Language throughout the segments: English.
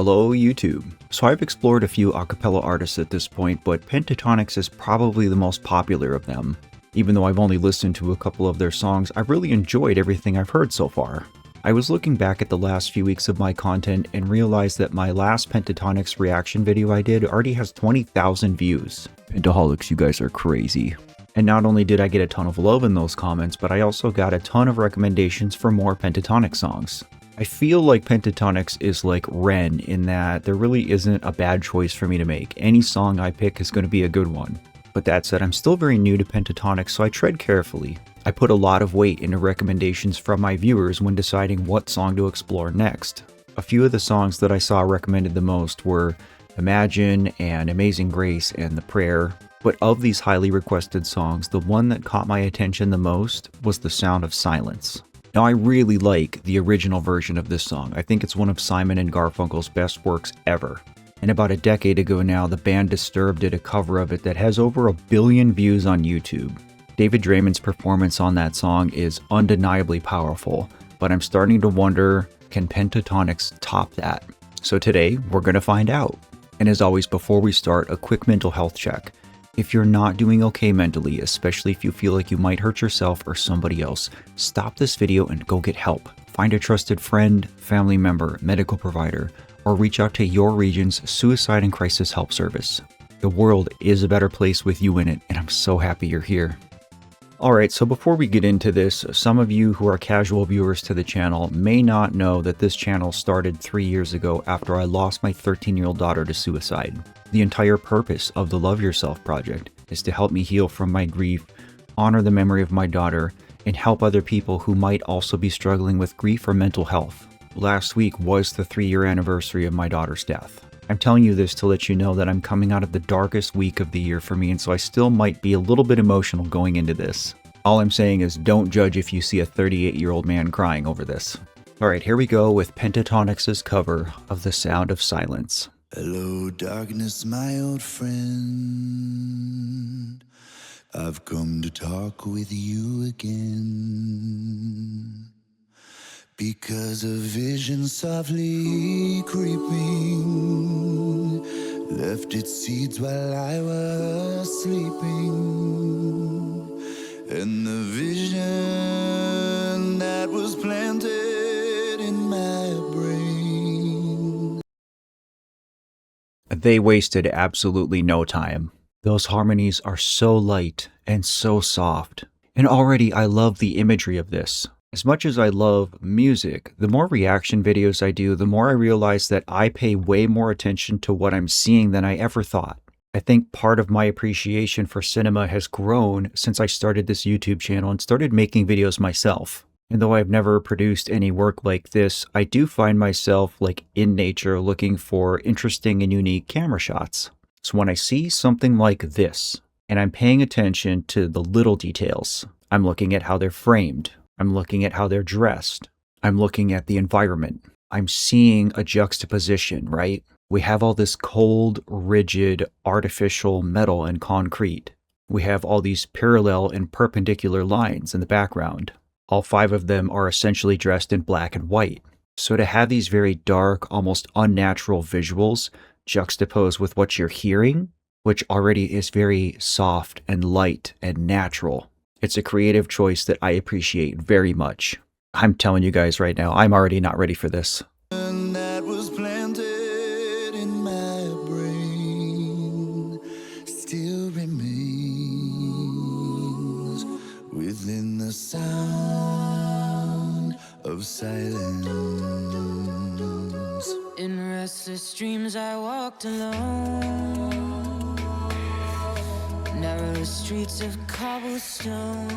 Hello YouTube. So I've explored a few a cappella artists at this point, but Pentatonix is probably the most popular of them. Even though I've only listened to a couple of their songs, I've really enjoyed everything I've heard so far. I was looking back at the last few weeks of my content and realized that my last Pentatonix reaction video I did already has 20,000 views. Pentaholics, you guys are crazy. And not only did I get a ton of love in those comments, but I also got a ton of recommendations for more Pentatonix songs. I feel like Pentatonix is like Ren in that there really isn't a bad choice for me to make. Any song I pick is going to be a good one. But that said, I'm still very new to Pentatonix, so I tread carefully. I put a lot of weight into recommendations from my viewers when deciding what song to explore next. A few of the songs that I saw recommended the most were Imagine and Amazing Grace and The Prayer. But of these highly requested songs, the one that caught my attention the most was The Sound of Silence. Now, I really like the original version of this song. I think it's one of Simon and Garfunkel's best works ever. And about a decade ago now, the band Disturbed did a cover of it that has over 1 billion views on YouTube. David Draymond's performance on that song is undeniably powerful, but I'm starting to wonder, can Pentatonix top that? So today, we're going to find out. And as always, before we start, a quick mental health check. If you're not doing okay mentally, especially if you feel like you might hurt yourself or somebody else, stop this video and go get help. Find a trusted friend, family member, medical provider, or reach out to your region's suicide and crisis help service. The world is a better place with you in it, and I'm so happy you're here. Alright, so before we get into this, some of you who are casual viewers to the channel may not know that this channel started 3 years ago after I lost my 13-year-old daughter to suicide. The entire purpose of the Love Yourself project is to help me heal from my grief, honor the memory of my daughter, and help other people who might also be struggling with grief or mental health. Last week was the 3-year anniversary of my daughter's death. I'm telling you this to let you know that I'm coming out of the darkest week of the year for me, and so I still might be a little bit emotional going into this. All I'm saying is don't judge if you see a 38-year-old man crying over this. Alright, here we go with Pentatonix's cover of The Sound of Silence. Hello, darkness, my old friend. I've come to talk with you again. Because a vision softly creeping left its seeds while I was sleeping. And the vision that was planted in my brain. They wasted absolutely no time. Those harmonies are so light and so soft. And already I love the imagery of this. As much as I love music, the more reaction videos I do, the more I realize that I pay way more attention to what I'm seeing than I ever thought. I think part of my appreciation for cinema has grown since I started this YouTube channel and started making videos myself. And though I've never produced any work like this, I do find myself, like in nature, looking for interesting and unique camera shots. So when I see something like this, and I'm paying attention to the little details, I'm looking at how they're framed, I'm looking at how they're dressed, I'm looking at the environment, I'm seeing a juxtaposition, right? We have all this cold, rigid, artificial metal and concrete. We have all these parallel and perpendicular lines in the background. All 5 of them are essentially dressed in black and white. So to have these very dark, almost unnatural visuals juxtaposed with what you're hearing, which already is very soft and light and natural, it's a creative choice that I appreciate very much. I'm telling you guys right now, I'm already not ready for this. And that was planted in my brain still remains within the sound of silence. In restless dreams I walked alone, narrow streets of cobblestone,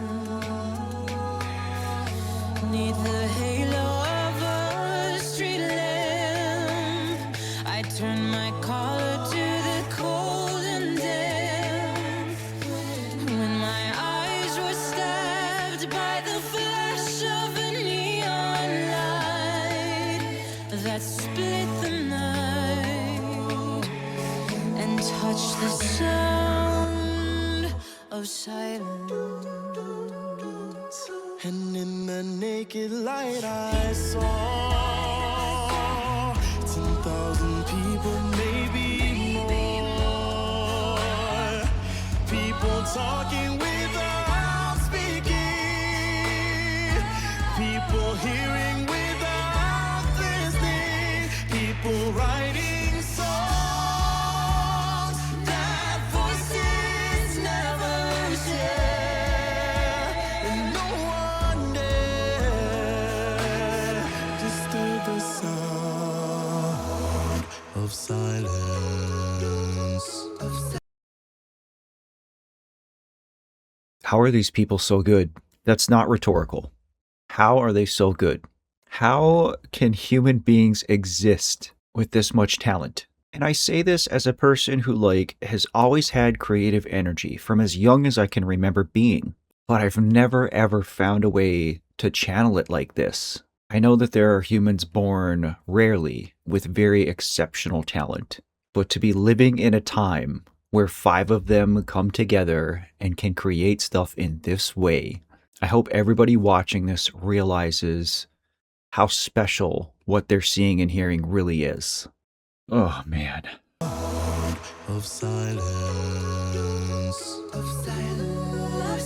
neath the halo of a street lamp, I turned my collar to the cold and damp. When my eyes were stabbed by the flash of a neon light that split the night and touched the sound of silence. And in the naked light I saw 10,000 1,000 people, maybe more. People talking without speaking. People hearing without listening. People writing songs that voices never share. And no one dare disturb the sound of silence. How are these people so good? That's not rhetorical. How are they so good? How can human beings exist with this much talent? And I say this as a person who has always had creative energy from as young as I can remember being, but I've never ever found a way to channel it like this. I know that there are humans born rarely with very exceptional talent, but to be living in a time where 5 of them come together and can create stuff in this way, I hope everybody watching this realizes how special what they're seeing and hearing really is. Oh, man. Of silence. Of silence. Of silence. Of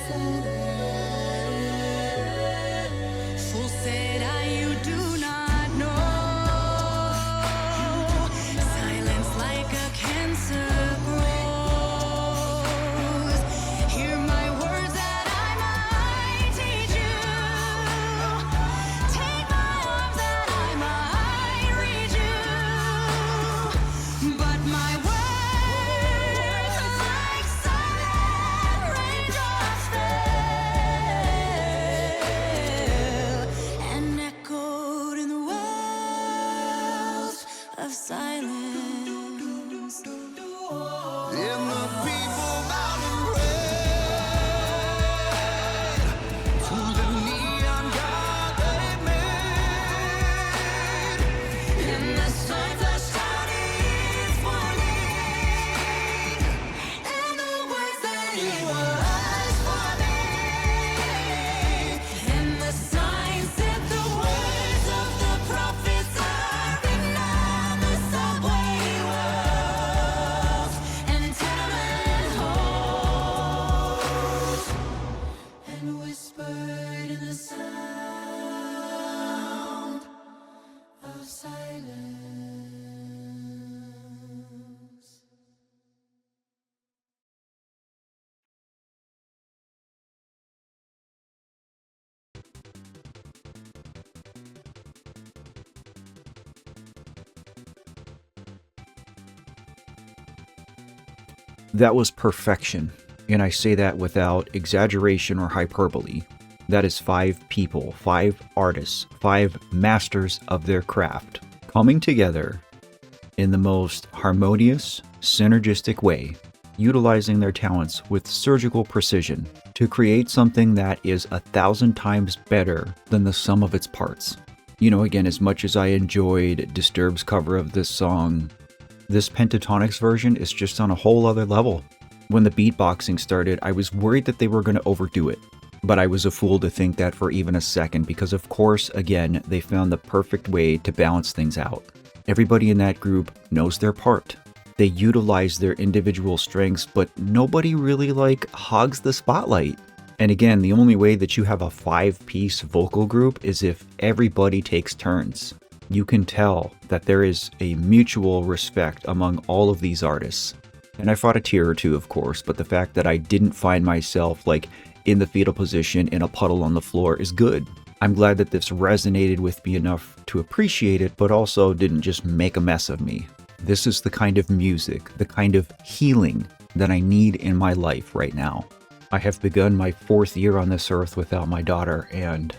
silence. Fool said you do not know. Silence like a cancer grows. Hear my words that I might teach you. Take my arms that I might reach you. But my words are like silent raindrops fell and echoed in the wells of silence. In the people mountain red, to the neon god they made. And the sun flashed out his warning, and the words that he was forming, and the signs said the words of the prophets are written on the subway walls and tenement halls, and whispered in the sound of silence. That was perfection, and I say that without exaggeration or hyperbole. That is 5 people, 5 artists, 5 masters of their craft, coming together in the most harmonious, synergistic way, utilizing their talents with surgical precision to create something that is 1,000 times better than the sum of its parts. You know, again, as much as I enjoyed Disturbed's cover of this song, this Pentatonix version is just on a whole other level. When the beatboxing started, I was worried that they were going to overdo it. But I was a fool to think that for even a second because, of course, again, they found the perfect way to balance things out. Everybody in that group knows their part. They utilize their individual strengths, but nobody really hogs the spotlight. And again, the only way that you have a 5-piece vocal group is if everybody takes turns. You can tell that there is a mutual respect among all of these artists. And I fought a tear or two, of course, but the fact that I didn't find myself in the fetal position in a puddle on the floor is good. I'm glad that this resonated with me enough to appreciate it, but also didn't just make a mess of me. This is the kind of music, the kind of healing that I need in my life right now. I have begun my 4th year on this earth without my daughter, and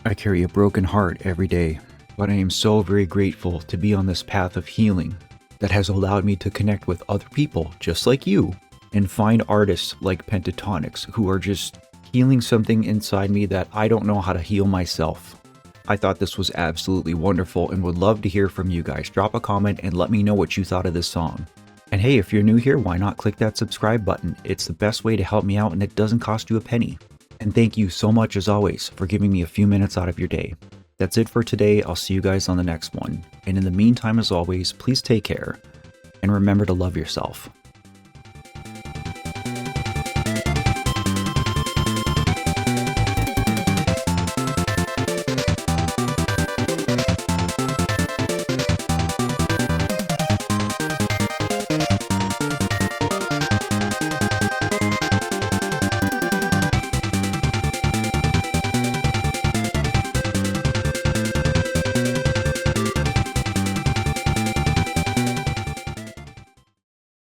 I carry a broken heart every day. But I am so very grateful to be on this path of healing that has allowed me to connect with other people just like you and find artists like Pentatonix who are just healing something inside me that I don't know how to heal myself. I thought this was absolutely wonderful and would love to hear from you guys. Drop a comment and let me know what you thought of this song. And hey, if you're new here, why not click that subscribe button? It's the best way to help me out and it doesn't cost you a penny. And thank you so much as always for giving me a few minutes out of your day. That's it for today. I'll see you guys on the next one. And in the meantime, as always, please take care and remember to love yourself.